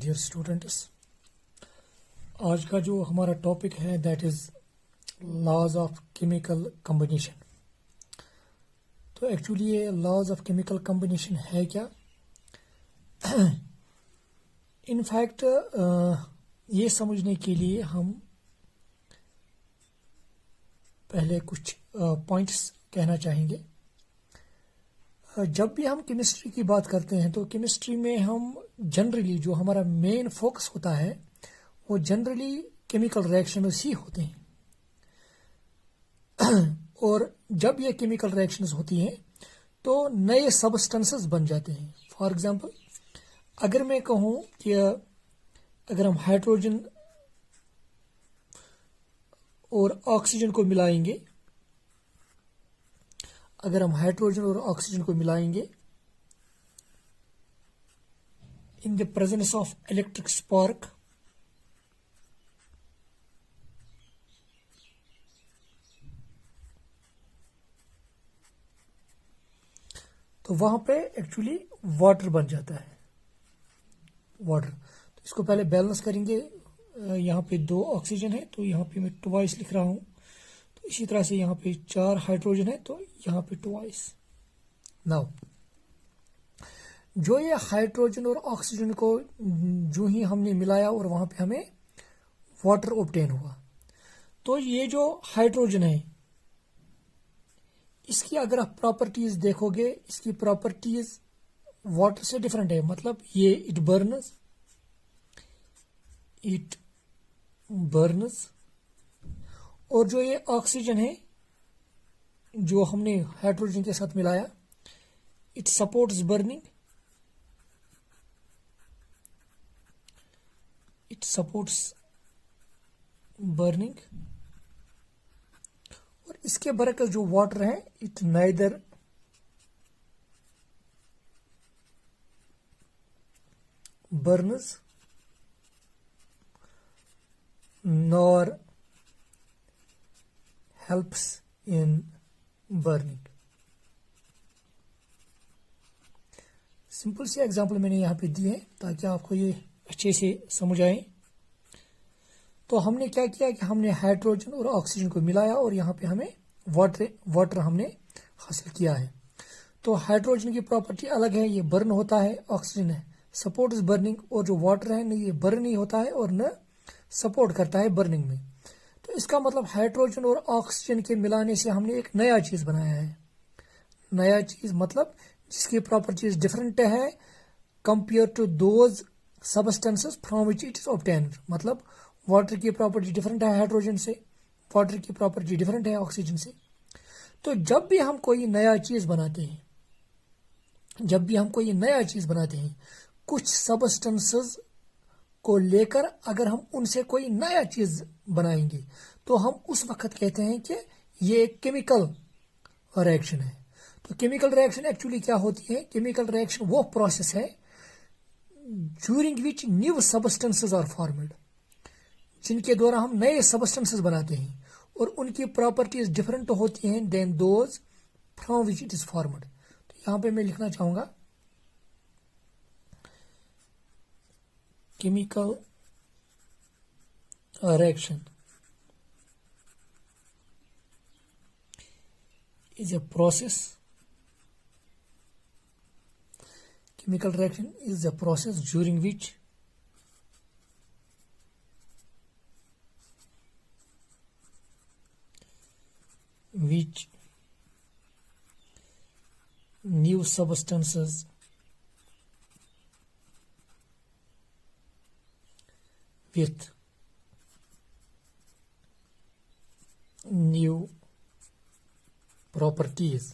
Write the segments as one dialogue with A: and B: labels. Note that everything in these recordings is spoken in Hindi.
A: डियर स्टूडेंट्स, आज का जो हमारा टॉपिक है that is laws of chemical combination. तो एक्चुअली ये लॉज ऑफ केमिकल कम्बिनेशन है क्या? इनफैक्ट ये समझने के लिए हम पहले कुछ पॉइंट्स कहना चाहेंगे। जब भी हम केमिस्ट्री की बात करते हैं तो केमिस्ट्री में हम जनरली जो हमारा मेन फोकस होता है वो जनरली केमिकल रिएक्शंस ही होते हैं। और जब ये केमिकल रिएक्शंस होती हैं तो नए सब्सटेंसेस बन जाते हैं। फॉर एग्जांपल, अगर मैं कहूँ कि अगर हम हाइड्रोजन और ऑक्सीजन को मिलाएंगे, अगर हम हाइड्रोजन और ऑक्सीजन को मिलाएंगे in the presence of electric spark, तो वहां पे एक्चुअली वाटर बन जाता है। वाटर, तो इसको पहले बैलेंस करेंगे। यहाँ पे 2 ऑक्सीजन है तो यहाँ पे मैं ट्वाइस लिख रहा हूं। तो इसी तरह से यहाँ पे 4 हाइड्रोजन है तो यहाँ पे ट्वाइस। नाउ जो ये हाइड्रोजन और ऑक्सीजन को जो ही हमने मिलाया और वहां पे हमें वाटर ऑब्टेन हुआ, तो ये जो हाइड्रोजन है इसकी अगर आप प्रॉपर्टीज देखोगे, इसकी प्रॉपर्टीज वाटर से डिफरेंट है। मतलब ये इट बर्न्स, और जो ये ऑक्सीजन है जो हमने हाइड्रोजन के साथ मिलाया, इट सपोर्ट्स बर्निंग, और इसके बरकस जो वाटर है it neither burns nor helps in burning. Simple सी एग्जांपल मैंने यहाँ पे दी है ताकि आपको ये अच्छे से समझ आए। तो हमने क्या किया कि हमने हाइड्रोजन और ऑक्सीजन को मिलाया और यहाँ पे हमें वाटर हमने हासिल किया है। तो हाइड्रोजन की प्रॉपर्टी अलग है, ये बर्न होता है, ऑक्सीजन है सपोर्ट्स बर्निंग, और जो वाटर है न ये बर्न नहीं होता है और न सपोर्ट करता है बर्निंग में। तो इसका मतलब हाइड्रोजन और ऑक्सीजन के मिलाने से हमने एक नया चीज बनाया है। नया चीज मतलब जिसकी प्रॉपर्टीज डिफरेंट है compare to those substances from which it is obtained. मतलब वाटर की प्रॉपर्टी डिफरेंट है हाइड्रोजन से, वाटर की प्रॉपर्टी डिफरेंट है ऑक्सीजन से। तो जब भी हम कोई नया चीज बनाते हैं, कुछ सबस्टेंसेस को लेकर अगर हम उनसे कोई नया चीज बनाएंगे तो हम उस वक्त कहते हैं कि ये एक केमिकल रिएक्शन है। तो केमिकल रिएक्शन एक्चुअली क्या होती है? केमिकल रिएक्शन वो प्रोसेस है during which new substances are formed, जिनके द्वारा हम नए सबस्टेंसेस बनाते हैं और उनकी प्रॉपर्टीज डिफरेंट होती हैं than those from which it is formed. तो यहां पे मैं लिखना चाहूंगा chemical reaction is a process. Chemical reaction is a process during which new substances with new properties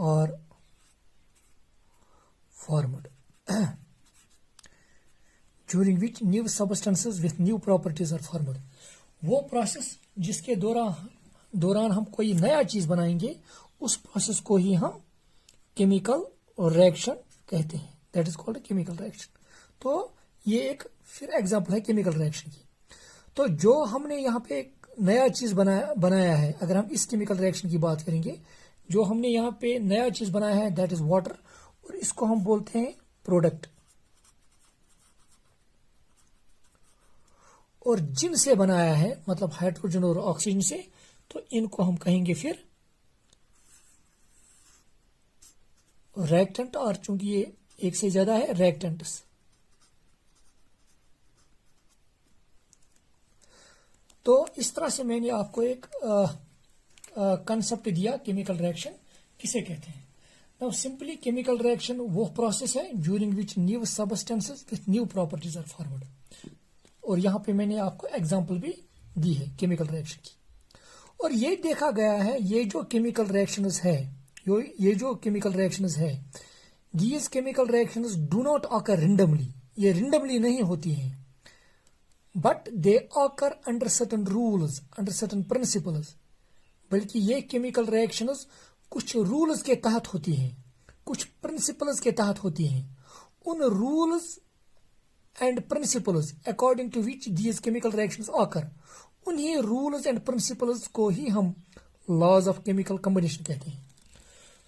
A: are formed during which new substances with new properties are formed। वो प्रोसेस जिसके दौरान हम कोई नया चीज बनाएंगे उस प्रोसेस को ही हम केमिकल रिएक्शन कहते हैं। That is called chemical reaction. तो ये एक फिर एग्जांपल है केमिकल रिएक्शन की। तो जो हमने यहाँ पे एक नया चीज बनाया है, अगर हम इस केमिकल रिएक्शन की बात करेंगे, जो हमने यहाँ पे नया चीज बनाया है दैट इज वाटर, और इसको हम बोलते हैं प्रोडक्ट और जिनसे बनाया है, मतलब हाइड्रोजन और ऑक्सीजन से, तो इनको हम कहेंगे फिर रिएक्टेंट, और चूंकि ये एक से ज्यादा है, रिएक्टेंट्स। तो इस तरह से मैंने आपको एक कंसेप्ट दिया, केमिकल रिएक्शन किसे कहते हैं। नाउ सिंपली केमिकल रिएक्शन वो प्रोसेस है during which new substances with new properties are formed. और यहां पे मैंने आपको एग्जांपल भी दी है केमिकल रिएक्शन की। और ये देखा गया है, ये जो केमिकल रिएक्शंस है, ये जो केमिकल रिएक्शंस है, these chemical reactions do not occur randomly, ये रेंडमली नहीं होती हैं, but they occur under certain rules, under certain principles. बल्कि ये केमिकल रिएक्शंस कुछ रूल्स के तहत होती हैं, कुछ प्रिंसिपल्स के तहत होती हैं। उन rules and principles according to which these chemical reactions occur, उन्हीं रूल्स एंड प्रिंसिपल्स को ही हम लॉज ऑफ केमिकल कॉम्बिनेशन कहते हैं।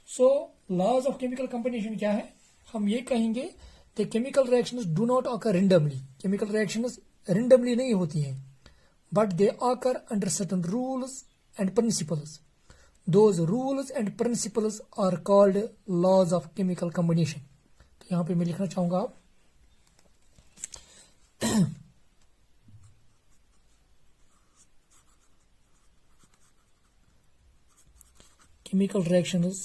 A: So laws of chemical combination क्या है? हम ये कहेंगे the chemical reactions do not occur randomly, chemical reactions randomly नहीं होती हैं, but they occur under certain rules and principles. Those rules and principles are called laws of chemical combination। तो यहां पे मैं लिखना चाहूंगा आप chemical reactions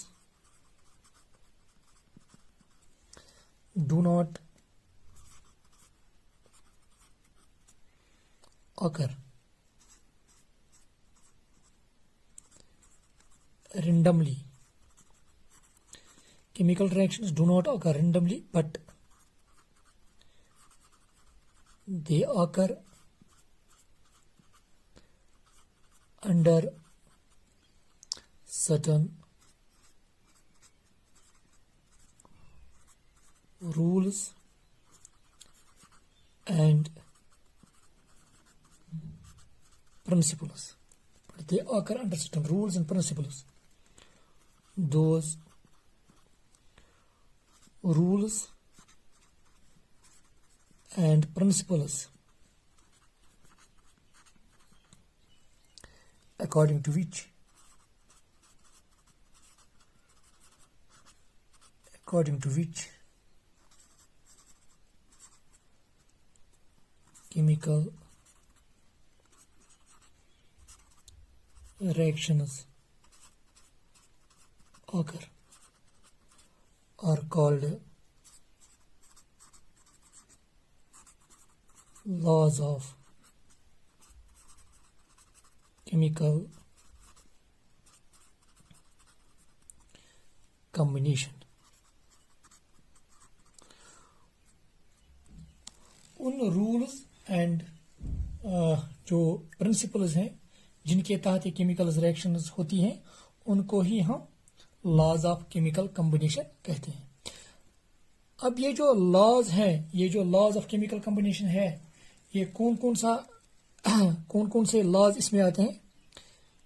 A: do not occur randomly। Chemical reactions do not occur randomly, but they occur under certain rules and principles। But they occur under certain rules and principles. Those rules and principles according to which chemical reactions occur are called laws of chemical combination। उन रूल्स एंड जो प्रिंसिपल्स हैं जिनके तहत ये केमिकल रिएक्शंस होती हैं, उनको ही हम लॉज ऑफ केमिकल कॉम्बिनेशन कहते हैं। अब ये जो लॉज हैं, ये जो लॉज ऑफ केमिकल कॉम्बिनेशन है, ये कौन कौन से लॉज इसमें आते हैं?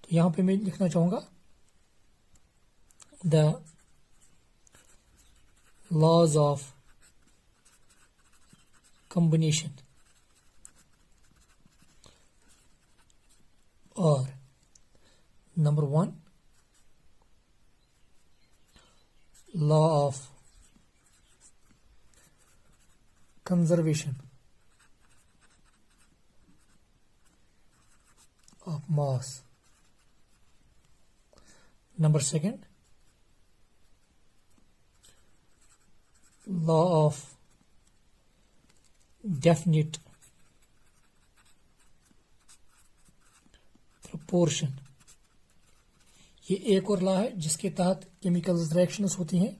A: तो यहां पे मैं लिखना चाहूंगा the laws of combination or number 1 law of conservation of mass, number 2 law of definite proportion। ये एक और लॉ है जिसके तहत केमिकल रिएक्शंस होती हैं।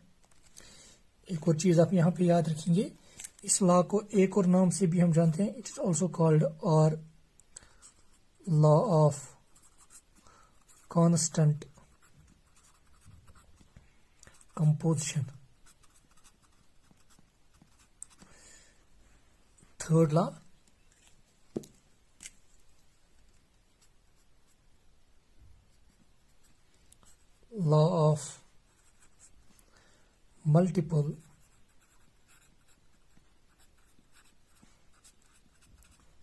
A: एक और चीज आप यहां पे याद रखेंगे, इस लॉ को एक और नाम से भी हम जानते हैं, इट इज ऑल्सो कॉल्ड और law of constant composition. Third law law of multiple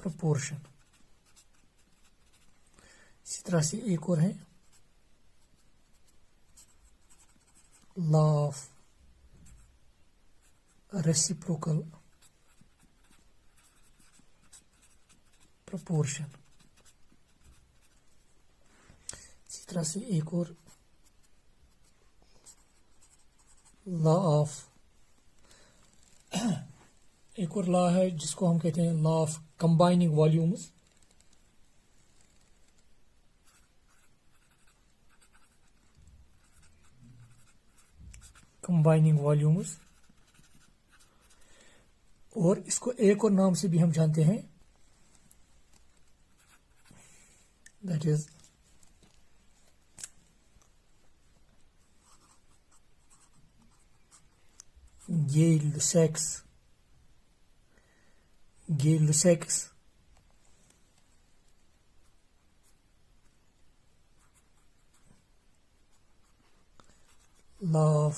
A: proportion. इसी तरह से एक और है लॉ ऑफ रेसिप्रोकल प्रपोर्शन। इसी तरह से एक और लॉ ऑफ एक और लॉ है जिसको हम कहते हैं law of combining volumes. Combining volumes, और इसको एक और नाम से भी हम जानते हैं, that is Gay-Lussac's law of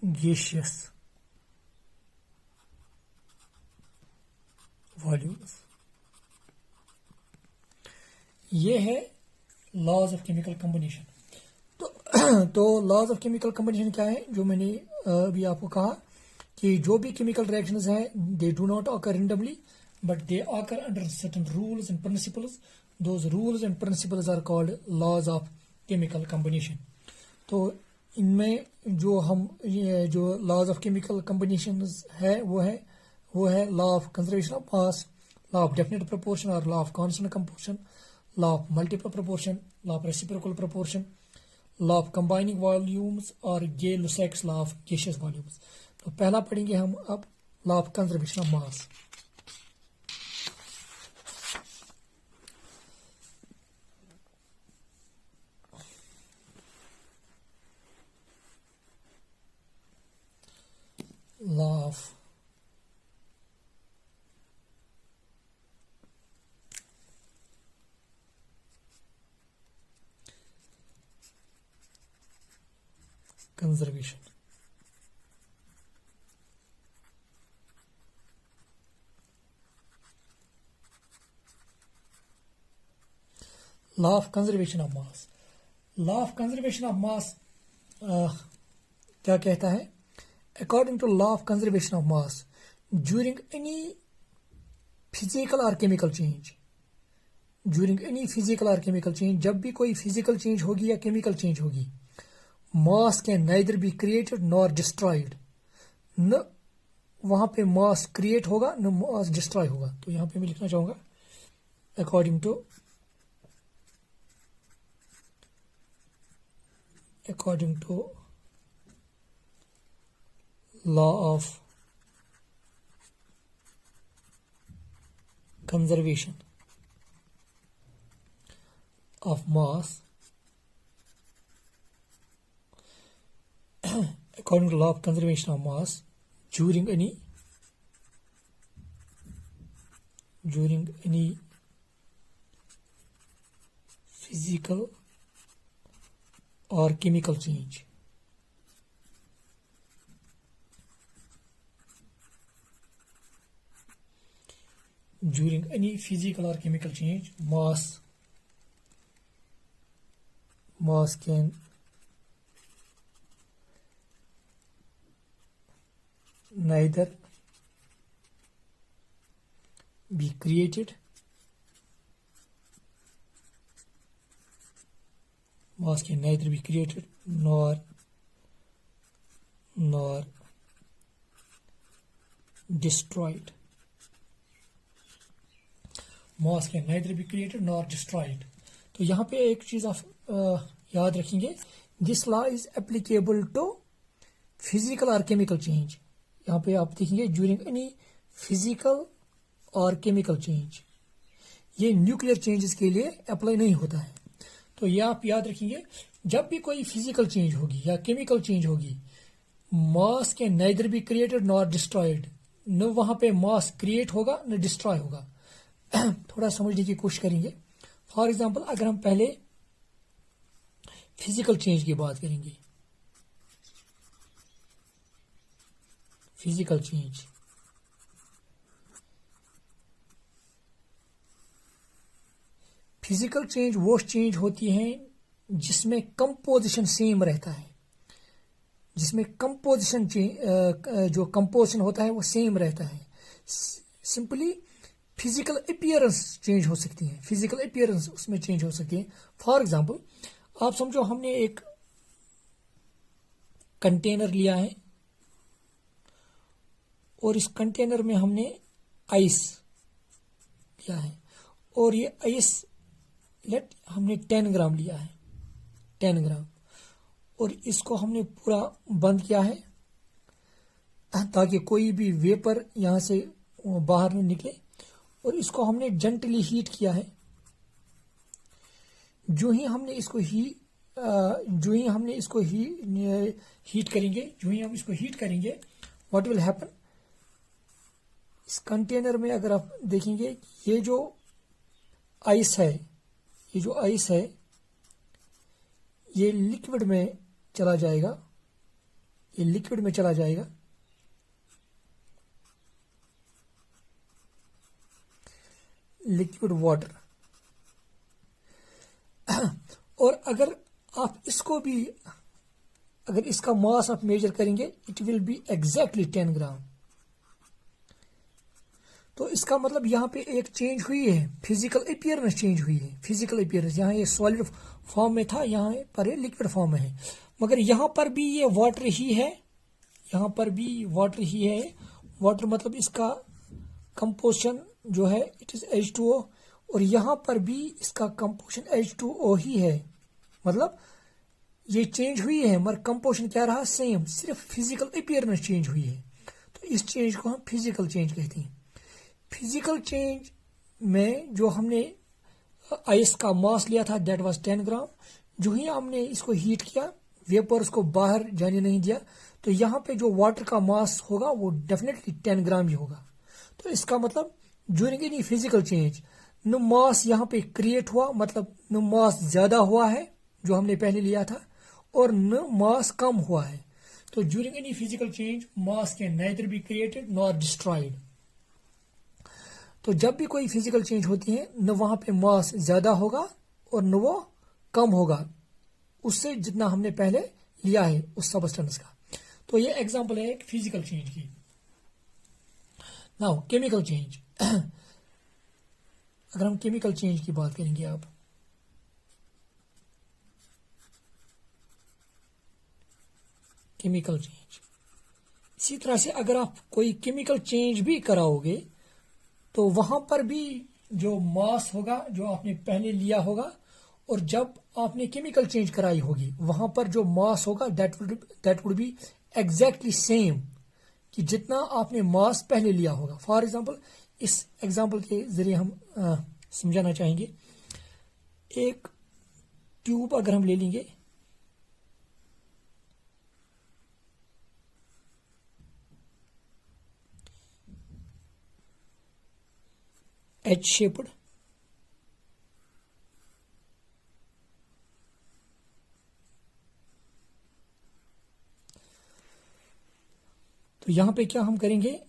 A: gaseous volumes। ये है लॉज ऑफ केमिकल कम्बिनेशन। तो लॉज ऑफ केमिकल कम्बिनेशन क्या है, जो मैंने अभी आपको कहा कि जो भी केमिकल रिएक्शंस हैं they do not occur randomly but they occur under certain rules and principles. Those rules and principles are called laws of chemical combination. तो इनमें जो लॉज ऑफ केमिकल कम्बिनेशन है वो है law of conservation of mass, law of definite proportion और law of constant proportion, law of multiple proportion, law of reciprocal proportion, law of combining volumes और Gay-Lussac's law of gaseous volumes. तो पहला पढ़ेंगे हम अब law of conservation of mass. Law of conservation. Law of conservation of mass. Law of conservation of mass क्या कहता है, according to law of conservation of mass during any physical और केमिकल चेंज, जब भी कोई फिजिकल चेंज होगी या केमिकल चेंज होगी, मास can neither be created nor destroyed. न वहां पे मास क्रिएट होगा न मास डिस्ट्रॉय होगा। तो यहां पे मैं लिखना चाहूंगा according to law of conservation of mass, according to law of conservation of mass during any physical or chemical change, during any physical or chemical change mass can neither be created nor destroyed। Mass can neither be created nor destroyed. तो यहाँ पे एक चीज आप याद रखेंगे, this law is applicable to physical और केमिकल चेंज। यहाँ पे आप देखेंगे ड्यूरिंग एनी फिजिकल और केमिकल चेंज, ये न्यूक्लियर चेंजेस के लिए अप्लाई नहीं होता है। तो ये आप याद रखेंगे, जब भी कोई फिजिकल चेंज होगी या केमिकल चेंज होगी, मास can neither be created nor destroyed. न वहां पे मास क्रिएट होगा न डिस्ट्रॉय होगा। थोड़ा समझने की कोशिश करेंगे। फॉर एग्जाम्पल अगर हम पहले फिजिकल चेंज की बात करेंगे, फिजिकल चेंज फिजिकल चेंज वो चेंज होती है जिसमें कंपोजिशन सेम रहता है, जिसमें कंपोजिशन जो कंपोजिशन होता है वो सेम रहता है। सिंपली फिजिकल अपीयरेंस चेंज हो सकती है, फिजिकल अपीयरेंस उसमें चेंज हो सकती है। फॉर एग्जांपल आप समझो हमने एक कंटेनर लिया है और इस कंटेनर में हमने आइस लिया है और ये आइस हमने 10 ग्राम लिया है, 10 ग्राम, और इसको हमने पूरा बंद किया है ताकि कोई भी वेपर यहां से बाहर नहीं निकले, और इसको हमने जेंटली हीट किया है। जो ही हम इसको हीट करेंगे, व्हाट विल हैपन, इस कंटेनर में अगर आप देखेंगे ये जो आइस है ये लिक्विड में चला जाएगा, लिक्विड वाटर। और अगर इसका मास आप मेजर करेंगे, इट विल बी एग्जैक्टली 10 ग्राम। तो इसका मतलब यहाँ पे एक चेंज हुई है, फिजिकल अपीयरेंस चेंज हुई है। फिजिकल अपीयरेंस यहाँ ये सॉलिड फॉर्म में था, यहाँ पर ये लिक्विड फॉर्म में है, मगर यहाँ पर भी ये वाटर ही है, वाटर मतलब इसका कंपोजिशन जो है इट इज H2O, और यहाँ पर भी इसका कंपोजिशन H2O ही है। मतलब ये चेंज हुई है मगर कंपोजिशन क्या रहा, सेम, सिर्फ फिजिकल अपीयरेंस चेंज हुई है। तो इस चेंज को हम फिजिकल चेंज कहते हैं। फिजिकल चेंज में जो हमने आइस का मास लिया था दैट वाज 10 ग्राम, जो ही हमने इसको हीट किया, वेपर उसको बाहर जाने नहीं दिया, तो यहाँ पे जो वाटर का मास होगा वो डेफिनेटली 10 ग्राम ही होगा। तो इसका मतलब ड्यूरिंग एनी फिजिकल चेंज न मास यहाँ पे क्रिएट हुआ, मतलब न मास ज्यादा हुआ है जो हमने पहले लिया था, और न मास कम हुआ है। तो during any physical change mass can neither be created nor destroyed. तो जब भी कोई फिजिकल चेंज होती है, न वहां पे मास ज्यादा होगा और न वो कम होगा उससे जितना हमने पहले लिया है उस सबस्टेंस का। तो ये एग्जांपल है एक फिजिकल चेंज की। Now chemical change. अगर हम केमिकल चेंज की बात करेंगे, आप केमिकल चेंज, इसी तरह से अगर आप कोई केमिकल चेंज भी कराओगे तो वहां पर भी जो मास होगा जो आपने पहले लिया होगा, और जब आपने केमिकल चेंज कराई होगी वहां पर जो मास होगा that would B exactly same कि जितना आपने मास पहले लिया होगा। फॉर एग्जांपल इस एग्जांपल के जरिए हम समझाना चाहेंगे। एक ट्यूब अगर हम ले लेंगे, एच शेप्ड, तो यहां पे क्या हम करेंगे,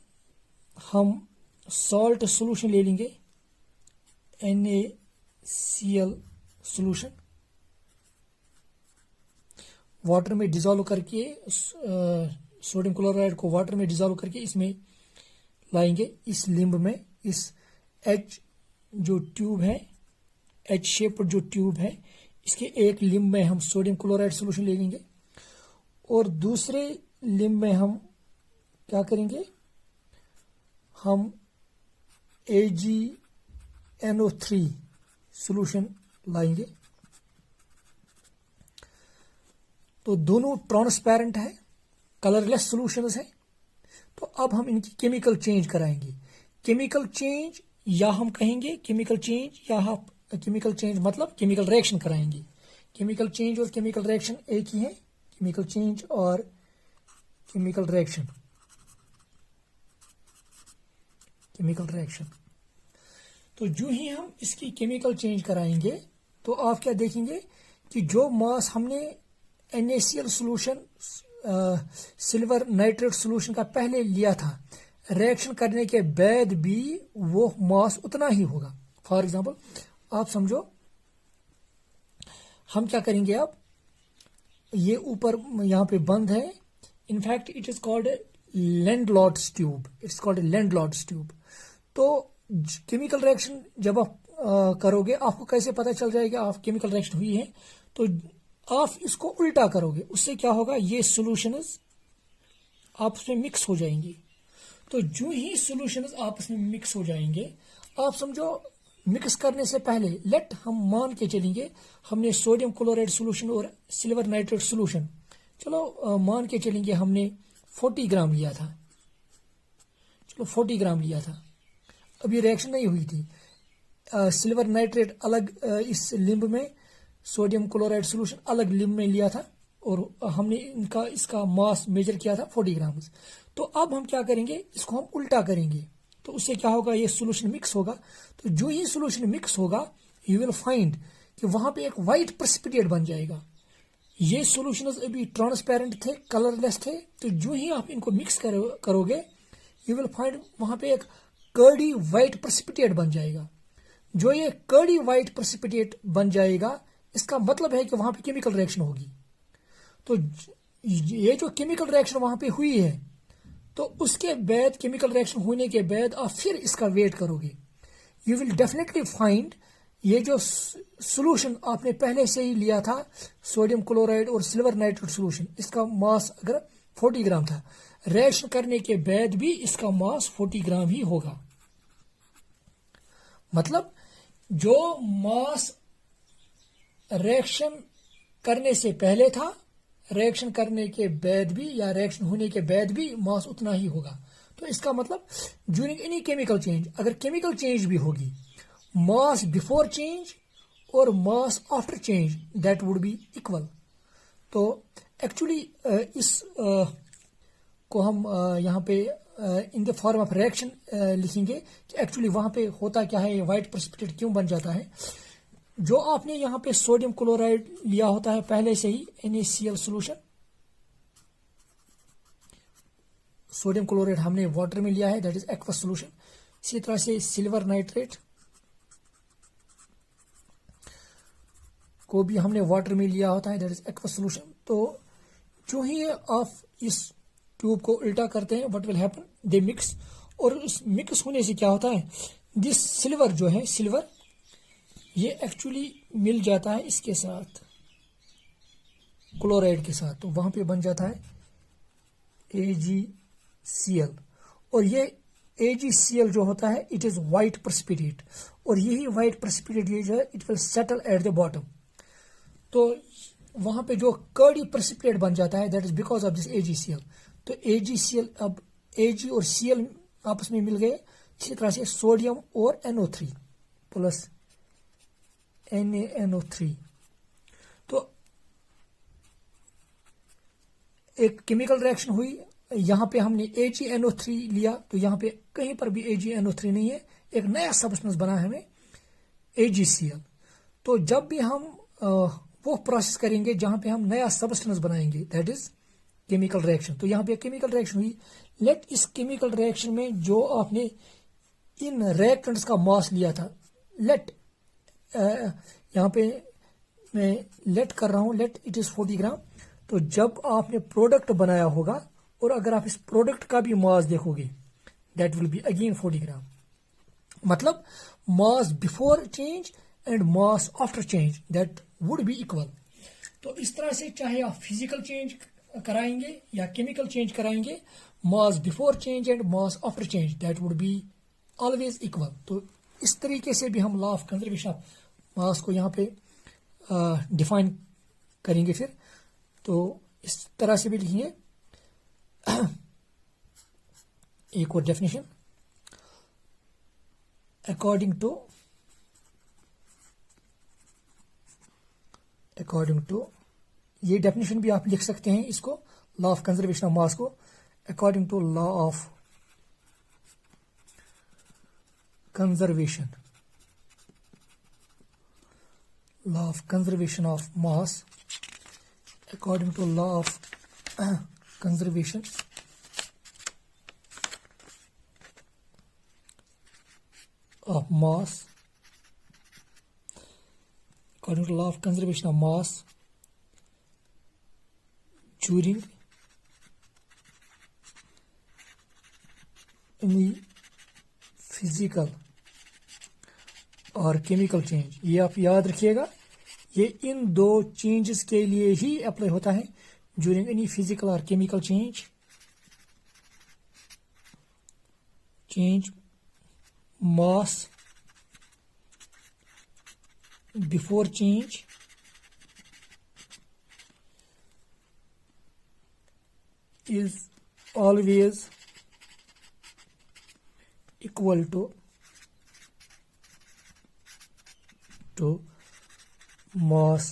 A: हम सॉल्ट सोल्यूशन ले लेंगे, NaCl सोल्यूशन, वाटर में डिजोल्व करके, सोडियम क्लोराइड को वाटर में डिजोल्व करके इसमें लाएंगे, इस लिम्ब में, इस एच जो ट्यूब है, एच शेप जो ट्यूब है, इसके एक लिम्ब में हम सोडियम क्लोराइड सोल्यूशन ले लेंगे, और दूसरे लिम्ब में हम क्या करेंगे, हम AgNO3 सोल्यूशन लाएंगे। तो दोनों ट्रांसपेरेंट है, कलरलेस सॉल्यूशंस है। तो अब हम इनकी केमिकल चेंज कराएंगे। केमिकल चेंज या हम कहेंगे केमिकल चेंज, या हम केमिकल चेंज मतलब केमिकल रिएक्शन कराएंगे। केमिकल चेंज और केमिकल रिएक्शन एक ही है, केमिकल चेंज और केमिकल रिएक्शन, केमिकल रिएक्शन। तो जो ही हम इसकी केमिकल चेंज कराएंगे तो आप क्या देखेंगे कि जो मास हमने NaCl solution, silver nitrate solution का पहले लिया था, रिएक्शन करने के बाद भी वो मास उतना ही होगा। फॉर एग्जांपल आप समझो हम क्या करेंगे अब, ये ऊपर यहाँ पे बंद है, in fact it is called landlords tube, it's called landlords tube. तो केमिकल रिएक्शन जब आप करोगे, आपको कैसे पता चल जाएगा आप केमिकल रिएक्शन हुई है, तो आप इसको उल्टा करोगे, उससे क्या होगा, ये सॉल्यूशंस आपस में मिक्स हो जाएंगे। तो जो ही सॉल्यूशंस आपस में मिक्स हो जाएंगे, आप समझो मिक्स करने से पहले लेट हम मान के चलेंगे हमने सोडियम क्लोराइड सॉल्यूशन और सिल्वर नाइट्रेट सॉल्यूशन, चलो मान के चलेंगे हमने 40 ग्राम लिया था, चलो 40 ग्राम लिया था, अभी रिएक्शन नहीं हुई थी। सिल्वर नाइट्रेट अलग इस लिंब में, सोडियम क्लोराइड सॉल्यूशन अलग लिंब में लिया था, और हमने इसका मास मेजर किया था 40 ग्राम। तो अब हम क्या करेंगे, इसको हम उल्टा करेंगे, तो उससे क्या होगा, ये सॉल्यूशन मिक्स होगा। तो जो ही सॉल्यूशन मिक्स होगा, यू विल फाइंड कि वहां पे एक व्हाइट प्रेसिपिटेट बन जाएगा। ये सॉल्यूशंस अभी ट्रांसपेरेंट थे, कलरलेस थे, तो जो ही आप इनको मिक्स करोगे, यू विल फाइंड वहां पे एक कर्डी व्हाइट प्रेसिपिटेट बन जाएगा। जो ये कर्डी व्हाइट प्रेसिपिटेट बन जाएगा, इसका मतलब है कि वहां पे केमिकल रिएक्शन होगी। तो ये जो केमिकल रिएक्शन वहां पे हुई है, तो उसके बाद केमिकल रिएक्शन होने के बाद आप फिर इसका वेट करोगे, यू विल डेफिनेटली फाइंड ये जो सॉल्यूशन आपने पहले से ही लिया था, सोडियम क्लोराइड और सिल्वर नाइट्रेट सॉल्यूशन, इसका मास अगर 40 ग्राम था, रिएक्शन करने के बाद भी इसका मास 40 ग्राम ही होगा। मतलब जो मास रिएक्शन करने से पहले था, रिएक्शन करने के बाद भी या रिएक्शन होने के बाद भी मास उतना ही होगा। तो इसका मतलब ड्यूरिंग एनी केमिकल चेंज, अगर केमिकल चेंज भी होगी, मास बिफोर चेंज और mass after change that would be equal. तो एक्चुअली इस को हम यहाँ पे in the form of reaction लिखेंगे कि एक्चुअली वहां पे होता क्या है, व्हाइट प्रेसिपिटेट क्यों बन जाता है। जो आपने यहाँ पे सोडियम क्लोराइड लिया होता है पहले से ही, NaCl सॉल्यूशन, सोडियम क्लोराइड हमने वाटर में लिया है, दैट इज एक्वस सॉल्यूशन। इसी तरह से सिल्वर नाइट्रेट को भी हमने वाटर में लिया होता है, दैट इज एक्वस सॉल्यूशन। तो जो ही आप इस ट्यूब को उल्टा करते हैं, what will happen, they mix, और उस मिक्स होने से क्या होता है, दिस सिल्वर जो है, सिल्वर ये एक्चुअली मिल जाता है इसके साथ, क्लोराइड के साथ, तो वहां पे बन जाता है AgCl। और ये AgCl जो होता है, इट इज व्हाइट प्रेसिपिटेट, और यही व्हाइट प्रेसिपिटेट ये जो है, it will settle at the bottom. तो वहां पे जो कर्डी प्रेसिपिटेट बन जाता है, that is because of this AgCl। तो AgCl, अब Ag और Cl आपस में मिल गए, इसी तरह से सोडियम और NO3 प्लस NaNO3। तो एक केमिकल रिएक्शन हुई, यहां पे हमने AgNO3 लिया, तो यहां पे कहीं पर भी AgNO3 नहीं है, एक नया सब्सटेंस बना है हमें AgCl। तो जब भी हम वो प्रोसेस करेंगे जहां पे हम नया सब्सटेंस बनाएंगे, दैट इज केमिकल रिएक्शन। तो यहां पे केमिकल रिएक्शन हुई, लेट इस केमिकल रिएक्शन में जो आपने इन रिएक्टेंट्स का मास लिया था, लेट यहाँ पे मैं लेट कर रहा हूं, लेट इट इज 40 ग्राम। तो जब आपने प्रोडक्ट बनाया होगा, और अगर आप इस प्रोडक्ट का भी मास देखोगे, that will be again 40 gram. मतलब mass before change and mass after change that would be equal. तो इस तरह से चाहे आप फिजिकल चेंज कराएंगे या केमिकल चेंज कराएंगे, mass before change and mass after change that would be always equal. तो इस तरीके से भी हम law of conservation of mass को यहाँ पे डिफाइन करेंगे फिर। तो इस तरह से भी लिखेंगे एक और डेफिनेशन, अकॉर्डिंग टू ये डेफिनेशन भी आप लिख सकते हैं इसको, law of conservation of mass को, according to law of conservation of mass, according to law of conservation of mass, according to law of conservation of mass during any physical और केमिकल चेंज, ये आप याद रखिएगा, ये इन दो चेंजेस के लिए ही अप्लाई होता है, ड्यूरिंग एनी फिजिकल और chemical change mass before change is always equal to mass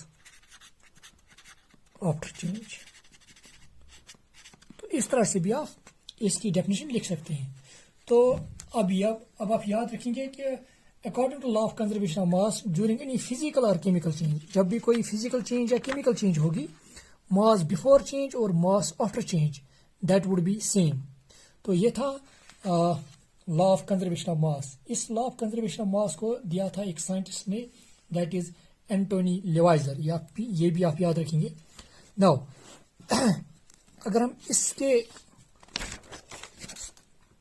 A: after change। तो इस तरह से भी आप इसकी डेफिनेशन लिख सकते हैं। तो अब आप याद रखेंगे कि according to law of conservation of mass during any physical और केमिकल चेंज, जब भी कोई फिजिकल चेंज या केमिकल चेंज होगी, मास बिफोर चेंज और mass after change that would be same. तो ये था law of conservation of mass. इस law of conservation of mass को दिया था एक साइंटिस्ट ने, दैट इज एंटोनी लेवाइजर। ये भी आप याद रखेंगे। नाउ अगर हम इसके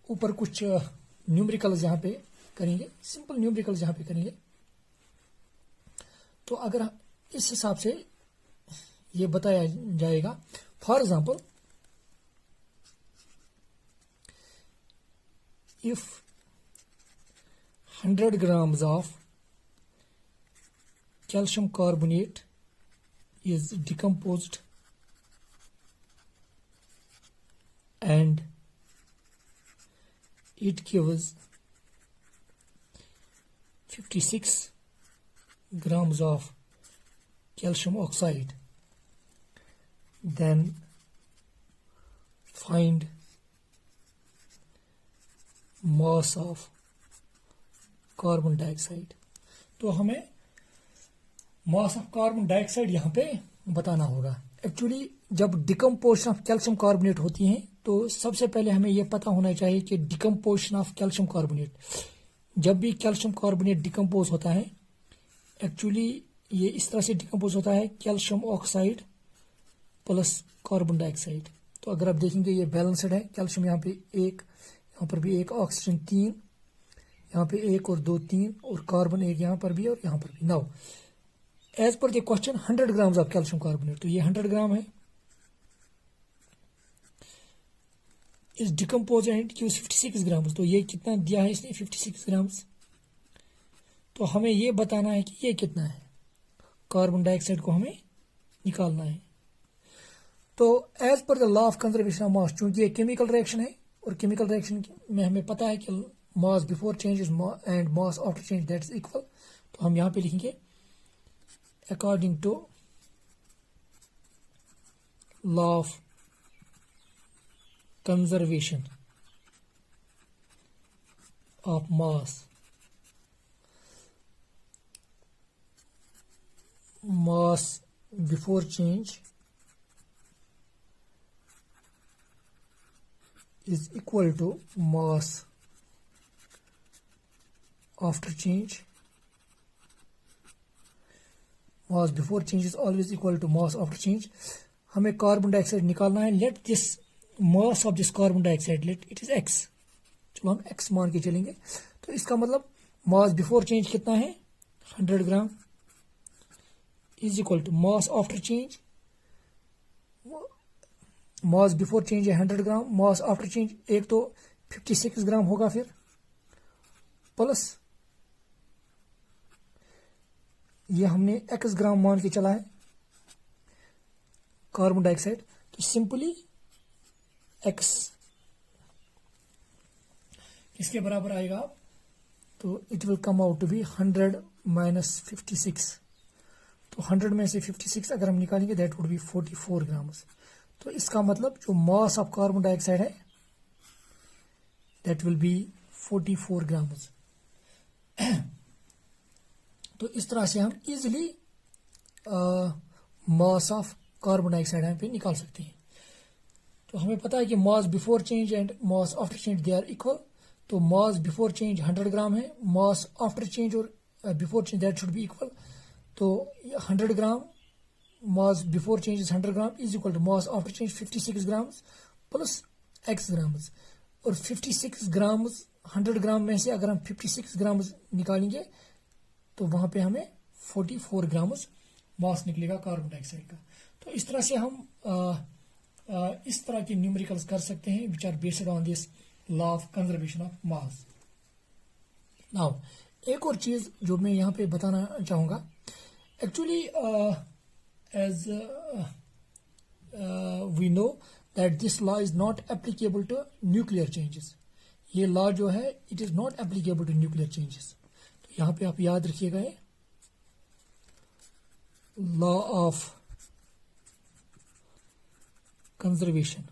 A: ऊपर कुछ न्यूमेरिकल्स यहाँ पे करेंगे, सिंपल न्यूमेरिकल्स यहाँ पे करेंगे, तो अगर इस हिसाब से ये बताया जाएगा, for example if 100 grams of calcium carbonate is decomposed and it gives 56 grams of calcium oxide, then find mass of carbon dioxide. तो हमें मास ऑफ कार्बन डाइऑक्साइड यहाँ पे बताना होगा। एक्चुअली जब डिकम्पोजिशन ऑफ कैल्शियम कार्बोनेट होती है, तो सबसे पहले हमें यह पता होना चाहिए कि डिकम्पोजिशन ऑफ कैल्शियम कार्बोनेट, जब भी कैल्शियम कार्बोनेट डिकम्पोज होता है, एक्चुअली ये इस तरह से डिकम्पोज होता है, calcium oxide plus carbon dioxide. तो अगर आप देखेंगे ये बैलेंसड है, कैल्शियम यहाँ पे एक, यहाँ पर भी एक, ऑक्सीजन 3, यहाँ पे 1 और 2 3, और कार्बन 1 यहाँ पर भी और यहाँ पर भी। Now as per the question 100 grams of calcium carbonate, तो ये 100 ग्राम है, इस डिकम्पोज एंड गिव्स 56 ग्राम्स। तो ये कितना दिया है इसने, 56 ग्राम्स। तो हमें ये बताना है कि ये कितना है, कार्बन डाइऑक्साइड को हमें निकालना है। तो as per the law of conservation of mass, चूंकि ये केमिकल रिएक्शन है और केमिकल रिएक्शन में हमें पता है कि mass before change and mass after change that is equal, तो हम यहां पे लिखेंगे according to law of conservation of mass, mass before change is equal to mass after change. Mass before change is always equal to mass after change. हमें कार्बन डाइऑक्साइड निकालना है। Let this mass of this carbon dioxide, let it is x, चलो हम x मान के चलेंगे। तो इसका मतलब मास बिफोर चेंज कितना है, 100 gram, is equal to mass after change, mass before change है 100 ग्राम, मास आफ्टर चेंज एक तो 56 ग्राम होगा, फिर प्लस ये हमने x ग्राम मान के चला है कार्बन डाइऑक्साइड। तो सिंपली x इसके बराबर आएगा, तो it will come out to be 100 minus 56। तो 100 में से 56 अगर हम निकालेंगे दैट वुड बी 44 ग्राम्स। तो इसका मतलब जो मास ऑफ कार्बन डाइऑक्साइड है दैट विल बी 44 ग्राम्स। तो इस तरह से हम easily mass of carbon dioxide यहाँ पे निकाल सकते हैं। तो हमें पता है कि mass before change and mass after change they are equal. तो मास बिफोर चेंज 100 ग्राम है, मास आफ्टर चेंज और before change that should be equal. तो 100 gram mass before change is 100 gram is equal to mass after change 56 grams plus x grams. और 56 ग्राम्स 100 ग्राम में से अगर हम 56 ग्राम्स निकालेंगे तो वहां पे हमें 44 ग्राम्स मास निकलेगा कार्बन डाइऑक्साइड का। तो इस तरह से हम इस तरह के न्यूमेरिकल्स कर सकते हैं which are based on this law of conservation of mass. Now एक और चीज जो मैं यहाँ पे बताना चाहूंगा, actually as we know that this law is not applicable to nuclear changes. ये लॉ जो है it is not applicable to nuclear changes. तो यहाँ पे आप याद रखिएगा law of conservation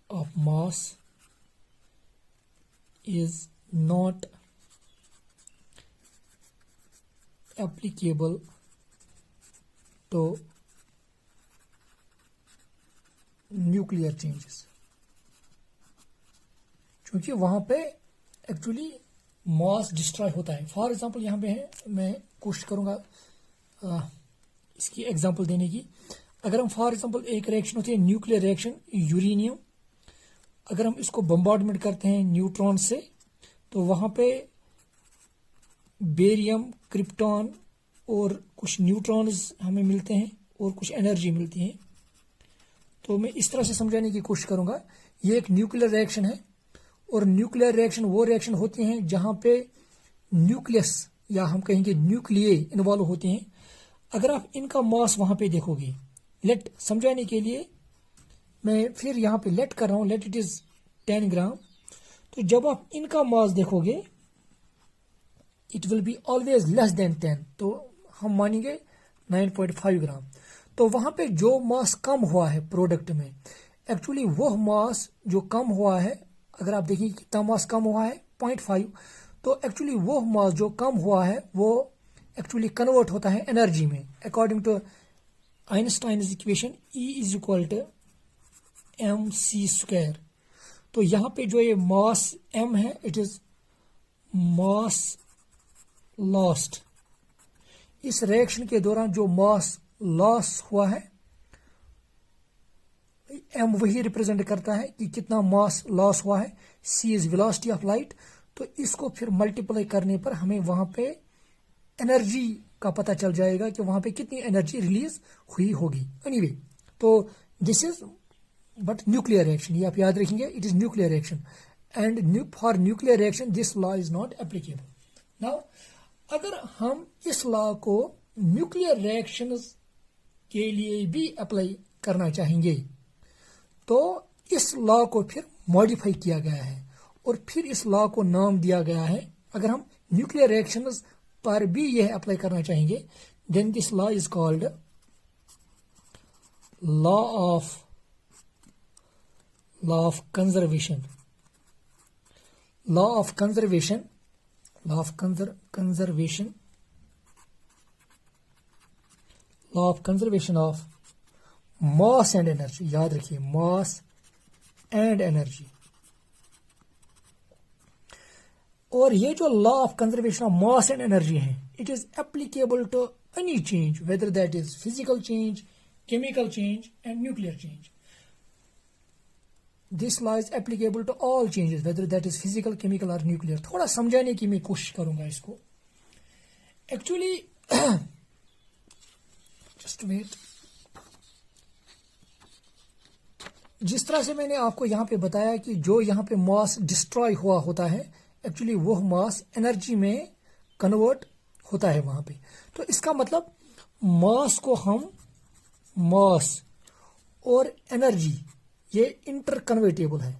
A: of mass is not applicable to nuclear changes, क्योंकि वहां पे एक्चुअली मास डिस्ट्रॉय होता है। फॉर एग्जांपल यहाँ पे है, मैं कोशिश करूंगा इसकी एग्जांपल देने की। अगर हम फॉर एग्जांपल एक रिएक्शन होती है न्यूक्लियर रिएक्शन यूरेनियम, अगर हम इसको बम्बार्डमेंट करते हैं न्यूट्रॉन से तो वहां पे बेरियम, क्रिप्टॉन और कुछ न्यूट्रॉन्स हमें मिलते हैं और कुछ एनर्जी मिलती है। तो मैं इस तरह से समझाने की कोशिश करूंगा। ये एक न्यूक्लियर रिएक्शन है और न्यूक्लियर रिएक्शन वो रिएक्शन होती हैं जहां पे न्यूक्लियस या हम कहेंगे न्यूक्लिये इन्वॉल्व होते हैं। अगर आप इनका मास वहां पे देखोगे, लेट समझाने के लिए मैं फिर यहां पे लेट कर रहा हूं, लेट इट इज 10 ग्राम। तो जब आप इनका मास देखोगे it will be always less than 10, तो हम मानेंगे 9.5 ग्राम। तो वहां पे जो मास कम हुआ है प्रोडक्ट में, एक्चुअली वो मास जो कम हुआ है, अगर आप देखिए कितना मास कम हुआ है 0.5, तो एक्चुअली वो मास जो कम हुआ है वो एक्चुअली कन्वर्ट होता है एनर्जी में। According to Einstein equation E is equal to mc²। तो यहां पे जो ये मास m है इट इज मास लॉस्ट। इस रिएक्शन के दौरान जो मास लॉस हुआ है m वही रिप्रेजेंट करता है कि कितना मास लॉस हुआ है। c is velocity of light. तो इसको फिर मल्टीप्लाई करने पर हमें वहां पे एनर्जी का पता चल जाएगा कि वहां पे कितनी एनर्जी रिलीज हुई होगी। एनीवे, तो this is but nuclear reaction, ये आप याद रखेंगे, it is nuclear reaction and for nuclear reaction this law is not applicable. Now अगर हम इस लॉ को न्यूक्लियर रिएक्शंस के लिए भी अप्लाई करना चाहेंगे तो इस लॉ को फिर मॉडिफाई किया गया है और फिर इस लॉ को नाम दिया गया है। अगर हम न्यूक्लियर रिएक्शंस पर भी यह अप्लाई करना चाहेंगे then this law is called law of conservation. Law of conservation of mass and energy. याद रखिए, मास एंड एनर्जी। और ये जो law of conservation of mass and energy है it is applicable to any change, whether that is physical change, chemical change and nuclear change. This law is applicable to all changes whether that is physical, chemical और न्यूक्लियर। थोड़ा समझाने की मैं कोशिश करूंगा इसको। एक्चुअली जस्ट वेट, जिस तरह से मैंने आपको यहां पे बताया कि जो यहां पे मास डिस्ट्रॉय हुआ होता है एक्चुअली वो मास एनर्जी में कन्वर्ट होता है वहां पे। तो इसका मतलब मास को हम, मास और एनर्जी ये इंटरकन्वर्टेबल है।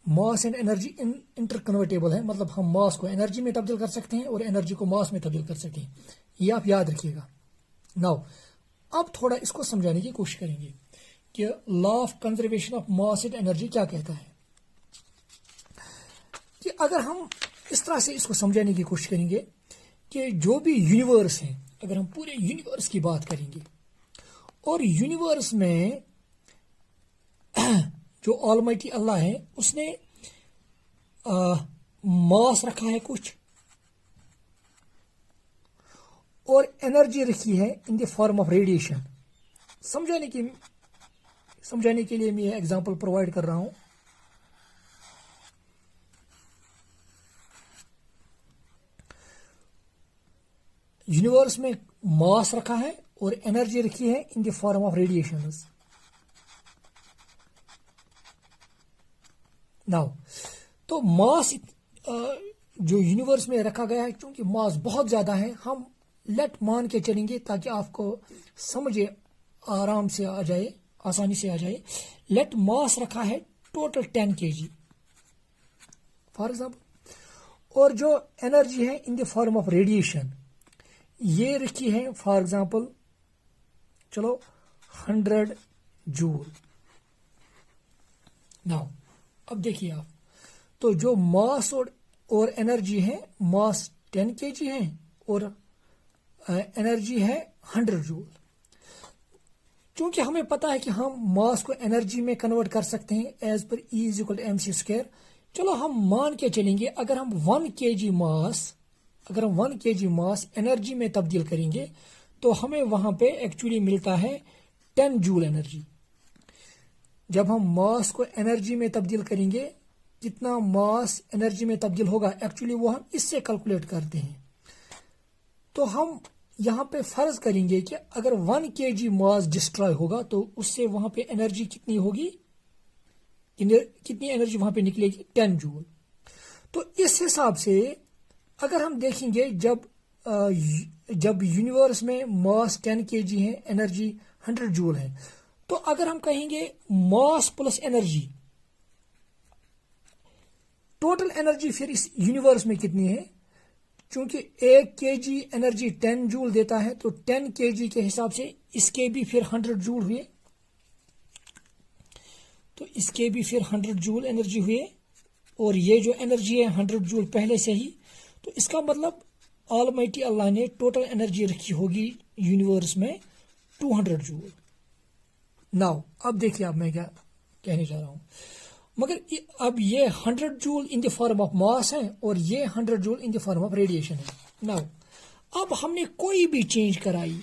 A: मास एंड एनर्जी इंटरकन्वर्टेबल है, मतलब हम मास को एनर्जी में तब्दील कर सकते हैं और एनर्जी को मास में तब्दील कर सकते हैं। ये आप याद रखिएगा। नाउ अब थोड़ा इसको समझाने की कोशिश करेंगे कि law of conservation of mass and energy क्या कहता है। कि अगर हम इस तरह से इसको समझाने की कोशिश करेंगे कि जो भी यूनिवर्स है, अगर हम पूरे यूनिवर्स की बात करेंगे और यूनिवर्स में जो ऑलमाइटी अल्लाह है उसने मास रखा है कुछ और एनर्जी रखी है इन द फॉर्म ऑफ रेडिएशन। समझाने के लिए मैं ये एग्जांपल प्रोवाइड कर रहा हूं। यूनिवर्स में मास रखा है और एनर्जी रखी है इन the form of radiation. Now तो मास जो यूनिवर्स में रखा गया है, क्योंकि मास बहुत ज्यादा है, हम लेट मान के चलेंगे ताकि आपको समझे आराम से आ जाए, आसानी से आ जाए। लेट मास रखा है टोटल 10 kg फॉर एग्जाम्पल, और जो एनर्जी है इन द फॉर्म ऑफ रेडिएशन ये रखी है फॉर एग्जाम्पल चलो 100 जूल। नाउ अब देखिए आप, तो जो मास और एनर्जी है, मास 10 kg है और एनर्जी है 100 जूल। क्योंकि हमें पता है कि हम मास को एनर्जी में कन्वर्ट कर सकते हैं एज पर E = mc²। चलो हम मान के चलेंगे अगर हम 1 kg मास एनर्जी में तब्दील करेंगे तो हमें वहां पे एक्चुअली मिलता है 10 जूल एनर्जी। जब हम मास को एनर्जी में तब्दील करेंगे, कितना मास एनर्जी में तब्दील होगा, एक्चुअली वो हम इससे कैलकुलेट करते हैं। तो हम यहां पे फर्ज करेंगे कि अगर 1 kg मास डिस्ट्रॉय होगा तो उससे वहां पे एनर्जी कितनी होगी, कितनी एनर्जी वहां पे निकलेगी, 10 जूल। तो इस हिसाब से अगर हम देखेंगे जब यूनिवर्स में मास 10 kg है, एनर्जी 100 जूल है, तो अगर हम कहेंगे मास प्लस एनर्जी, टोटल एनर्जी फिर इस यूनिवर्स में कितनी है, क्योंकि 1 kg एनर्जी 10 जूल देता है तो 10 kg के हिसाब से इसके भी फिर 100 जूल हुए, तो इसके भी फिर 100 जूल एनर्जी हुए, और ये जो एनर्जी है 100 जूल पहले से ही। तो इसका मतलब ऑलमाइटी अल्लाह ने टोटल एनर्जी रखी होगी यूनिवर्स में 200 जूल। नाउ अब देखिए अब मैं क्या कहने जा रहा हूं, मगर अब ये 100 joule in the form of mass है और ये 100 joule in the form of radiation है। नाउ अब हमने कोई भी चेंज कराई,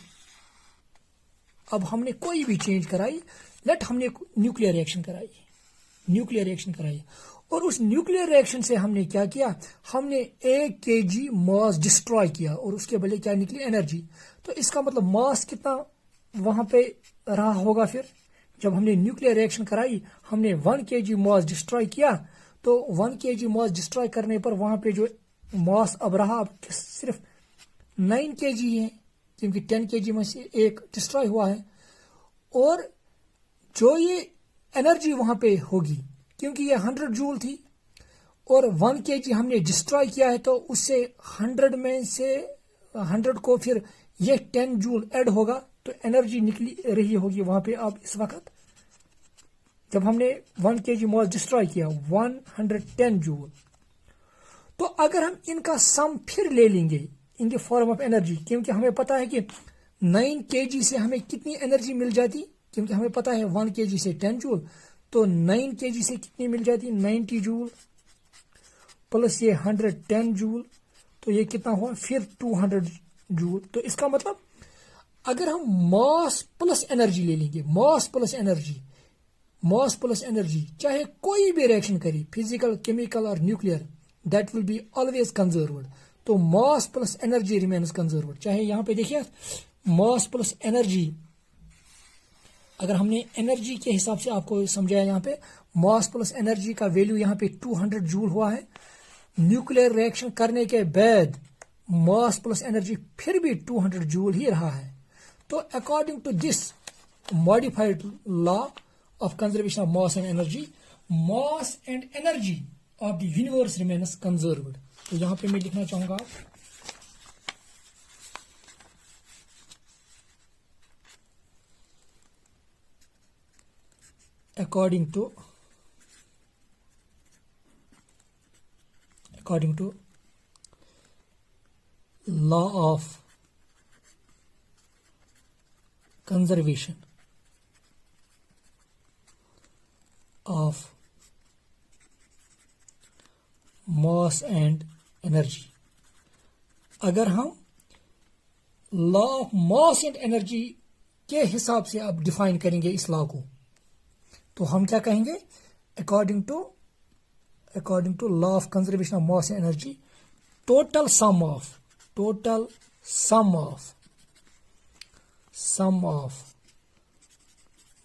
A: लेट हमने न्यूक्लियर रिएक्शन कराई और उस न्यूक्लियर रिएक्शन से हमने क्या किया, हमने 1 kg मास डिस्ट्रॉय किया और उसके बदले क्या निकली, एनर्जी। तो इसका मतलब मास कितना वहां पे रहा होगा, फिर जब हमने न्यूक्लियर रिएक्शन कराई हमने 1 kg मास डिस्ट्रॉय किया, तो 1 kg मास डिस्ट्रॉय करने पर वहां पे जो मास अब रहा सिर्फ 9 kg है, क्योंकि 10 kg में से एक डिस्ट्रॉय हुआ है। और जो ये एनर्जी वहां पे होगी, क्योंकि ये 100 जूल थी और 1 kg हमने डिस्ट्रॉय किया है, तो उससे 100 में से 100 को फिर ये 10 जूल ऐड होगा, तो एनर्जी निकली रही होगी वहां पे अब इस वक्त जब हमने 1 kg मास डिस्ट्रॉय किया 110 जूल। तो अगर हम इनका सम फिर ले लेंगे इन द फॉर्म ऑफ एनर्जी, क्योंकि हमें पता है कि 9 kg से हमें कितनी एनर्जी मिल जाती, क्योंकि हमें पता है 1 kg से 10 जूल, तो 9 kg से कितनी मिल जाती, 90 जूल प्लस ये 110 जूल, तो ये कितना हुआ फिर 200 जूल। तो इसका मतलब अगर हम मास प्लस एनर्जी ले लेंगे, मास प्लस एनर्जी चाहे कोई भी रिएक्शन करे, फिजिकल, केमिकल और nuclear, that will be always conserved. तो mass plus energy remains conserved. चाहे यहां पे देखिए मास प्लस एनर्जी, अगर हमने एनर्जी के हिसाब से आपको समझाया, यहां पे मास प्लस एनर्जी का वैल्यू यहां पे 200 जूल हुआ है। न्यूक्लियर रिएक्शन करने के बाद मास प्लस एनर्जी फिर भी 200 जूल ही रहा है। तो according to this modified law of conservation of mass and energy, mass and energy of the universe remains conserved. तो यहां पे मैं लिखना चाहूंगा according to law of conservation of mass and energy. अगर हम law of mass and energy के हिसाब से आप डिफाइन करेंगे इस लॉ को, तो हम क्या कहेंगे, according to law of conservation of mass and energy, total sum of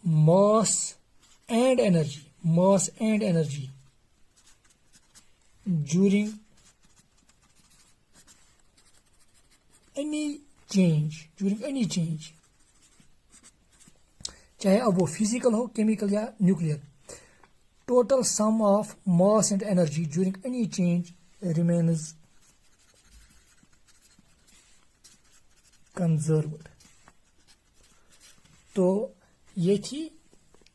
A: mass and energy during any change, चाहे अब वो फिजिकल हो, केमिकल या nuclear, total sum of mass and energy during any change remains conserved. तो ये थी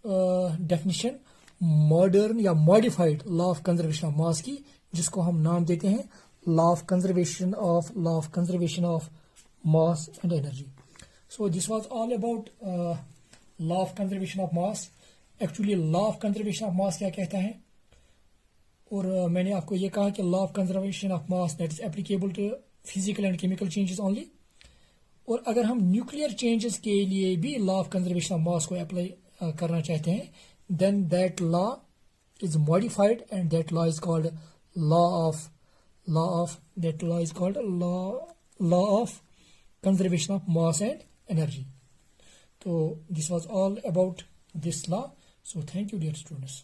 A: डेफिनेशन मॉडर्न या modified law of conservation of मास की, जिसको हम नाम देते हैं law of conservation of mass and energy. So this was all about law of conservation of mass. Actually law of conservation of mass क्या कहता है, और मैंने आपको ये कहा कि law of conservation of mass that is applicable to physical and chemical changes only. और अगर हम न्यूक्लियर चेंजेस के लिए भी law of conservation of mass को अप्लाई करना चाहते हैं, then that law is modified and that law is called law of conservation of mass and energy. तो this was all about this law. So thank you dear students.